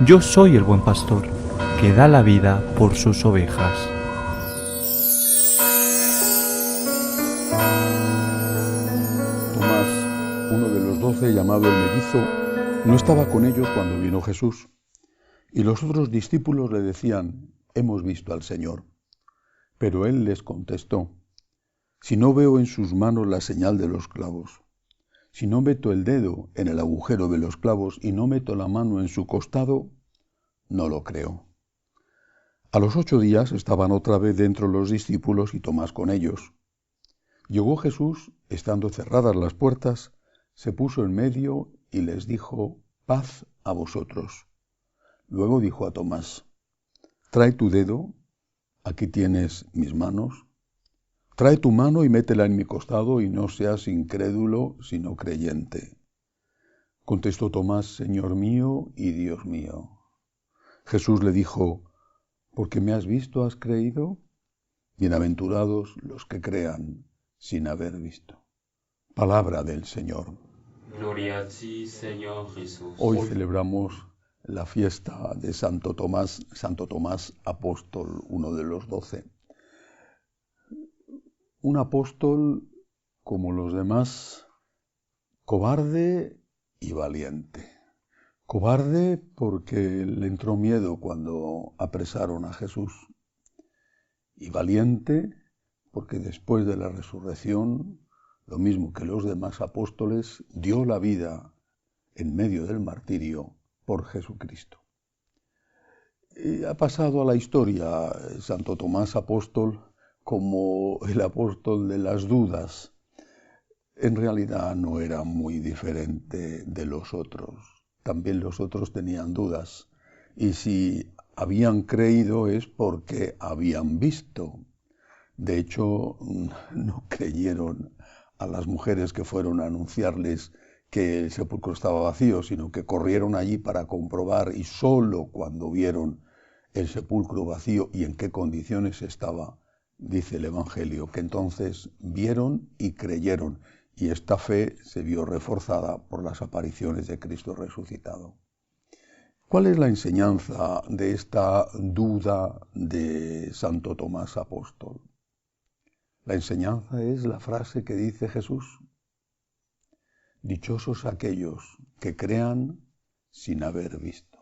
Yo soy el buen pastor, que da la vida por sus ovejas. Tomás, uno de los 12, llamado el mellizo, no estaba con ellos cuando vino Jesús. Y los otros discípulos le decían: hemos visto al Señor. Pero él les contestó: si no veo en sus manos la señal de los clavos, si no meto el dedo en el agujero de los clavos y no meto la mano en su costado, no lo creo. A los 8 días estaban otra vez dentro los discípulos y Tomás con ellos. Llegó Jesús, estando cerradas las puertas, se puso en medio y les dijo: paz a vosotros. Luego dijo a Tomás: trae tu dedo, aquí tienes mis manos. Trae tu mano y métela en mi costado y no seas incrédulo, sino creyente. Contestó Tomás: Señor mío y Dios mío. Jesús le dijo: porque me has visto, has creído. Bienaventurados los que crean sin haber visto. Palabra del Señor. Gloria a ti, Señor Jesús. Hoy celebramos la fiesta de Santo Tomás apóstol, uno de los 12. Un apóstol, como los demás, cobarde y valiente. Cobarde porque le entró miedo cuando apresaron a Jesús. Y valiente porque después de la resurrección, lo mismo que los demás apóstoles, dio la vida en medio del martirio por Jesucristo. Ha pasado a la historia Santo Tomás apóstol como el apóstol de las dudas. En realidad no era muy diferente de los otros. También los otros tenían dudas. Y si habían creído es porque habían visto. De hecho, no creyeron a las mujeres que fueron a anunciarles que el sepulcro estaba vacío, sino que corrieron allí para comprobar, y solo cuando vieron el sepulcro vacío y en qué condiciones estaba, dice el Evangelio, que entonces vieron y creyeron, y esta fe se vio reforzada por las apariciones de Cristo resucitado. ¿Cuál es la enseñanza de esta duda de Santo Tomás apóstol? La enseñanza es la frase que dice Jesús: dichosos aquellos que crean sin haber visto.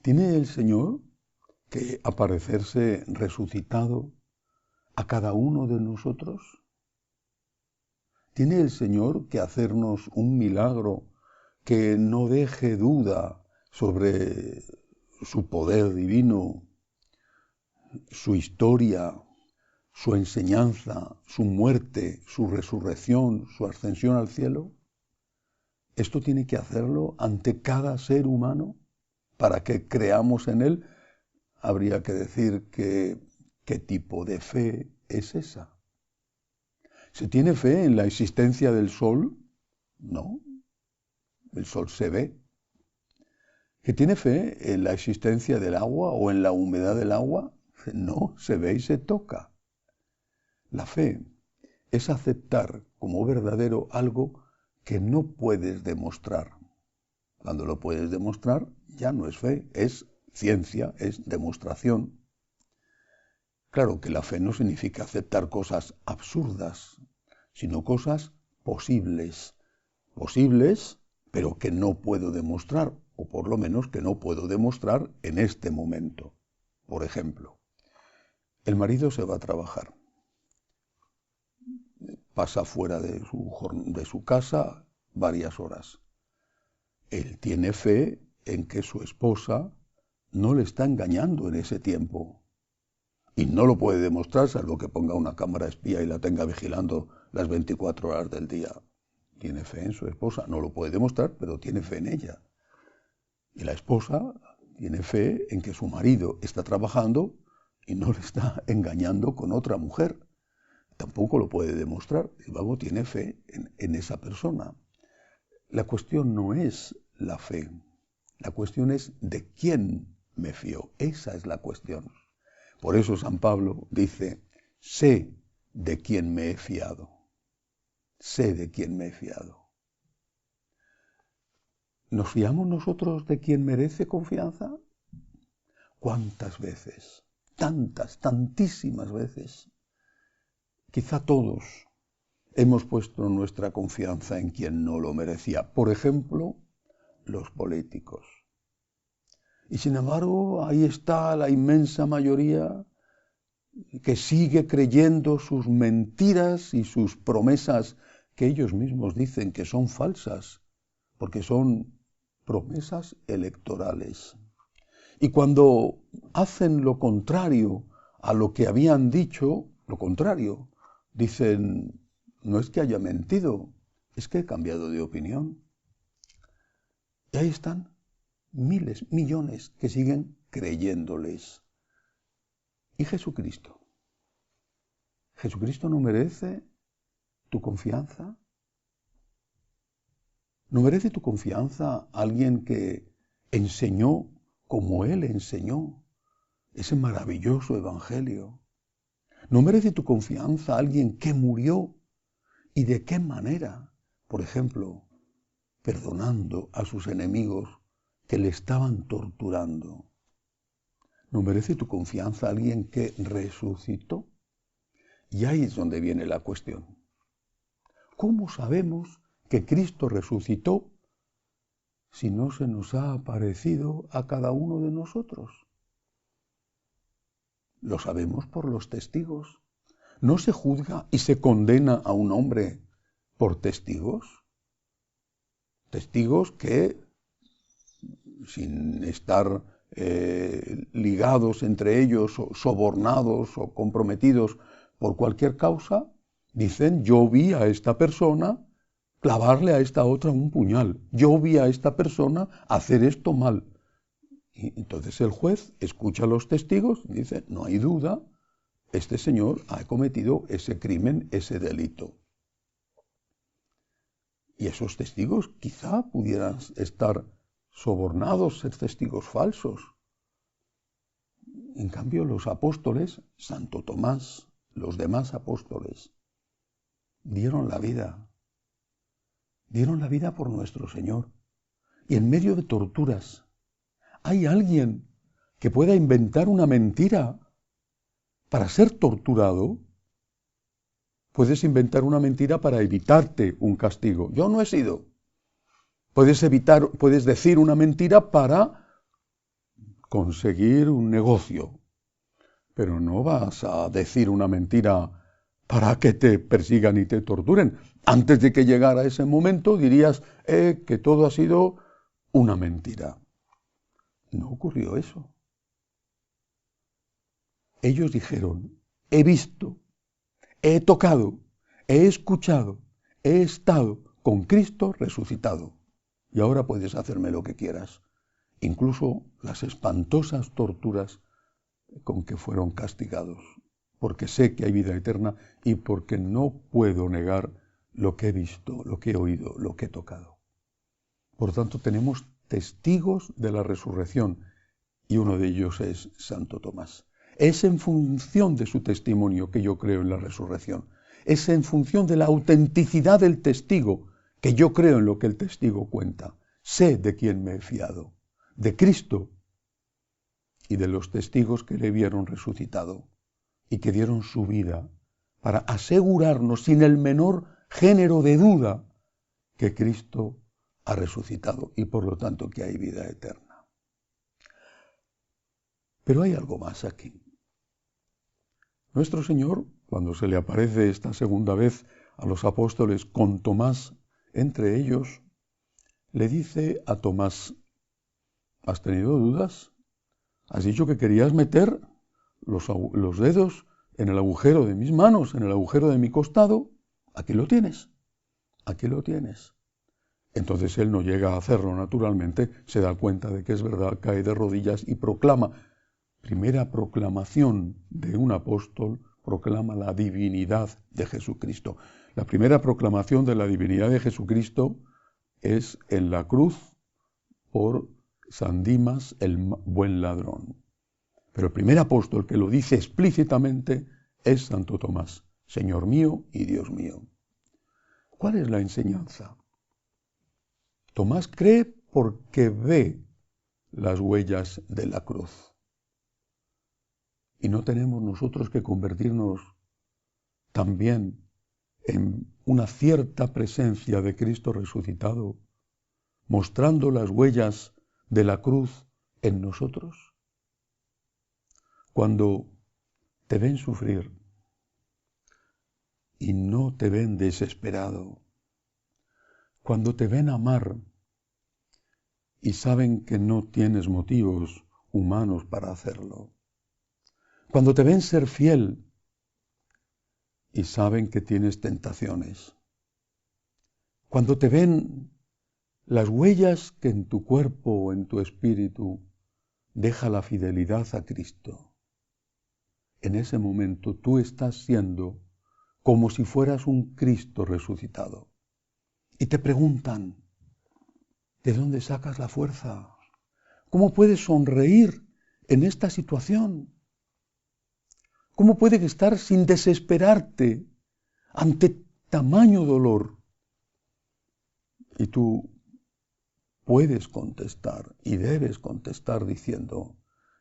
¿Tiene el Señor que aparecerse resucitado a cada uno de nosotros? ¿Tiene el Señor que hacernos un milagro que no deje duda sobre su poder divino, su historia, su enseñanza, su muerte, su resurrección, su ascensión al cielo? Esto tiene que hacerlo ante cada ser humano para que creamos en él. Habría que decir que ¿qué tipo de fe es esa? ¿Se tiene fe en la existencia del sol? No, el sol se ve. ¿Que tiene fe en la existencia del agua o en la humedad del agua? No, se ve y se toca. La fe es aceptar como verdadero algo que no puedes demostrar. Cuando lo puedes demostrar, ya no es fe, es ciencia, es demostración. Claro que la fe no significa aceptar cosas absurdas, sino cosas posibles. Posibles, pero que no puedo demostrar, o por lo menos que no puedo demostrar en este momento. Por ejemplo, el marido se va a trabajar. Pasa fuera de su casa varias horas. Él tiene fe en que su esposa no le está engañando en ese tiempo. Y no lo puede demostrar, salvo que ponga una cámara espía y la tenga vigilando las 24 horas del día. Tiene fe en su esposa, no lo puede demostrar, pero tiene fe en ella. Y la esposa tiene fe en que su marido está trabajando y no le está engañando con otra mujer. Tampoco lo puede demostrar, y luego tiene fe en esa persona. La cuestión no es la fe, la cuestión es de quién me fío. Esa es la cuestión. Por eso San Pablo dice: sé de quién me he fiado. Sé de quién me he fiado. ¿Nos fiamos nosotros de quien merece confianza? ¿Cuántas veces? Tantas, tantísimas veces. Quizá todos hemos puesto nuestra confianza en quien no lo merecía. Por ejemplo, los políticos. Y sin embargo, ahí está la inmensa mayoría que sigue creyendo sus mentiras y sus promesas que ellos mismos dicen que son falsas, porque son promesas electorales. Y cuando hacen lo contrario a lo que habían dicho, lo contrario, dicen, no es que haya mentido, es que he cambiado de opinión. Y ahí están miles, millones que siguen creyéndoles. ¿Y Jesucristo? ¿Jesucristo no merece tu confianza? ¿No merece tu confianza alguien que enseñó como Él enseñó ese maravilloso evangelio? ¿No merece tu confianza alguien que murió y de qué manera? Por ejemplo, perdonando a sus enemigos que le estaban torturando. ¿No merece tu confianza alguien que resucitó? Y ahí es donde viene la cuestión. ¿Cómo sabemos que Cristo resucitó si no se nos ha aparecido a cada uno de nosotros? Lo sabemos por los testigos. ¿No se juzga y se condena a un hombre por testigos? Testigos que, sin estar ligados entre ellos, o sobornados o comprometidos por cualquier causa, dicen, yo vi a esta persona clavarle a esta otra un puñal, yo vi a esta persona hacer esto mal. Y entonces el juez escucha a los testigos y dice, no hay duda, este señor ha cometido ese crimen, ese delito. Y esos testigos quizá pudieran estar sobornados, ser testigos falsos. En cambio, los apóstoles, Santo Tomás, los demás apóstoles, dieron la vida por nuestro Señor. Y en medio de torturas, ¿hay alguien que pueda inventar una mentira para ser torturado? Puedes inventar una mentira para evitarte un castigo. Yo no he sido. Puedes decir una mentira para conseguir un negocio, pero no vas a decir una mentira para que te persigan y te torturen. Antes de que llegara ese momento dirías que todo ha sido una mentira. No ocurrió eso. Ellos dijeron, he visto, he tocado, he escuchado, he estado con Cristo resucitado. Y ahora puedes hacerme lo que quieras. Incluso las espantosas torturas con que fueron castigados. Porque sé que hay vida eterna y porque no puedo negar lo que he visto, lo que he oído, lo que he tocado. Por tanto, tenemos testigos de la resurrección y uno de ellos es Santo Tomás. Es en función de su testimonio que yo creo en la resurrección. Es en función de la autenticidad del testigo que yo creo en lo que el testigo cuenta. Sé de quién me he fiado, de Cristo y de los testigos que le vieron resucitado y que dieron su vida para asegurarnos sin el menor género de duda que Cristo ha resucitado y por lo tanto que hay vida eterna. Pero hay algo más aquí. Nuestro Señor, cuando se le aparece esta segunda vez a los apóstoles con Tomás entre ellos, le dice a Tomás, ¿has tenido dudas? ¿Has dicho que querías meter los dedos en el agujero de mis manos, en el agujero de mi costado? Aquí lo tienes, aquí lo tienes. Entonces él no llega a hacerlo naturalmente, se da cuenta de que es verdad, cae de rodillas y proclama. Primera proclamación de un apóstol, proclama la divinidad de Jesucristo. La primera proclamación de la divinidad de Jesucristo es en la cruz por San Dimas, el buen ladrón. Pero el primer apóstol que lo dice explícitamente es Santo Tomás, Señor mío y Dios mío. ¿Cuál es la enseñanza? Tomás cree porque ve las huellas de la cruz. Y no tenemos nosotros que convertirnos también en una cierta presencia de Cristo resucitado, mostrando las huellas de la cruz en nosotros. Cuando te ven sufrir y no te ven desesperado, cuando te ven amar y saben que no tienes motivos humanos para hacerlo, cuando te ven ser fiel y saben que tienes tentaciones, cuando te ven las huellas que en tu cuerpo o en tu espíritu deja la fidelidad a Cristo, en ese momento tú estás siendo como si fueras un Cristo resucitado. Y te preguntan, ¿de dónde sacas la fuerza? ¿Cómo puedes sonreír en esta situación? ¿Cómo puedes estar sin desesperarte ante tamaño dolor? Y tú puedes contestar y debes contestar diciendo,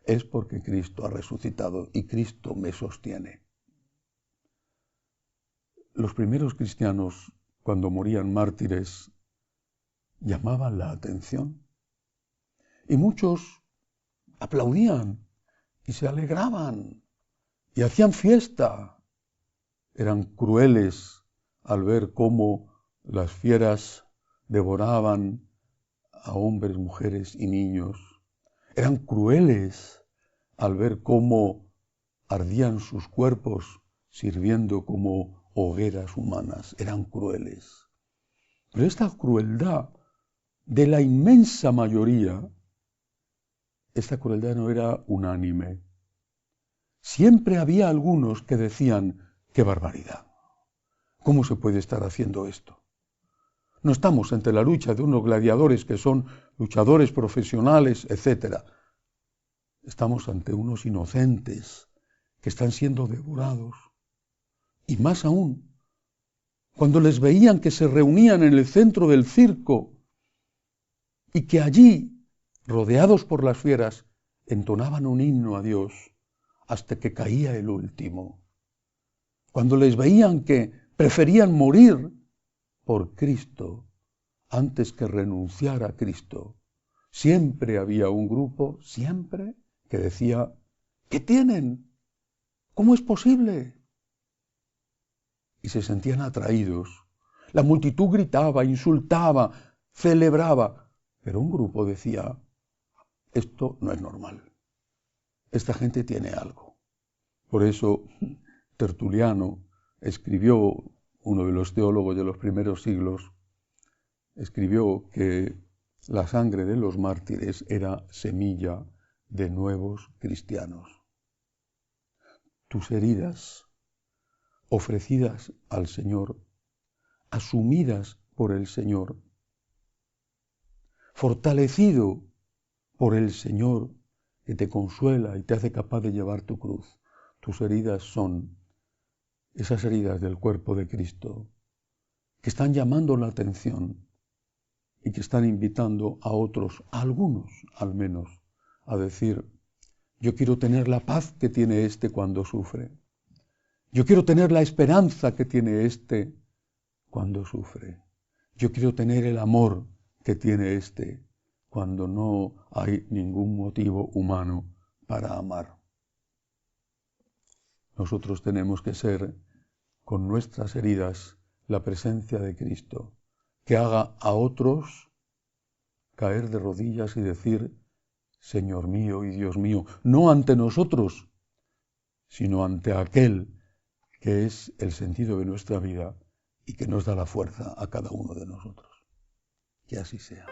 es porque Cristo ha resucitado y Cristo me sostiene. Los primeros cristianos, cuando morían mártires, llamaban la atención. Y muchos aplaudían y se alegraban y hacían fiesta. Eran crueles al ver cómo las fieras devoraban a hombres, mujeres y niños. Eran crueles al ver cómo ardían sus cuerpos sirviendo como hogueras humanas. Eran crueles. Pero esta crueldad de la inmensa mayoría, esta crueldad no era unánime. Siempre había algunos que decían, ¡qué barbaridad! ¿Cómo se puede estar haciendo esto? No estamos ante la lucha de unos gladiadores que son luchadores profesionales, etc. Estamos ante unos inocentes que están siendo devorados. Y más aún, cuando les veían que se reunían en el centro del circo y que allí, rodeados por las fieras, entonaban un himno a Dios hasta que caía el último. Cuando les veían que preferían morir por Cristo antes que renunciar a Cristo, siempre había un grupo, siempre, que decía, ¿qué tienen? ¿Cómo es posible? Y se sentían atraídos. La multitud gritaba, insultaba, celebraba, pero un grupo decía, esto no es normal. Esta gente tiene algo. Por eso Tertuliano escribió, uno de los teólogos de los primeros siglos, escribió que la sangre de los mártires era semilla de nuevos cristianos. Tus heridas, ofrecidas al Señor, asumidas por el Señor, fortalecido por el Señor que te consuela y te hace capaz de llevar tu cruz. Tus heridas son esas heridas del cuerpo de Cristo que están llamando la atención y que están invitando a otros, a algunos al menos, a decir, yo quiero tener la paz que tiene este cuando sufre. Yo quiero tener la esperanza que tiene este cuando sufre. Yo quiero tener el amor que tiene este cuando no hay ningún motivo humano para amar. Nosotros tenemos que ser, con nuestras heridas, la presencia de Cristo, que haga a otros caer de rodillas y decir, Señor mío y Dios mío, no ante nosotros, sino ante aquel que es el sentido de nuestra vida y que nos da la fuerza a cada uno de nosotros. Que así sea.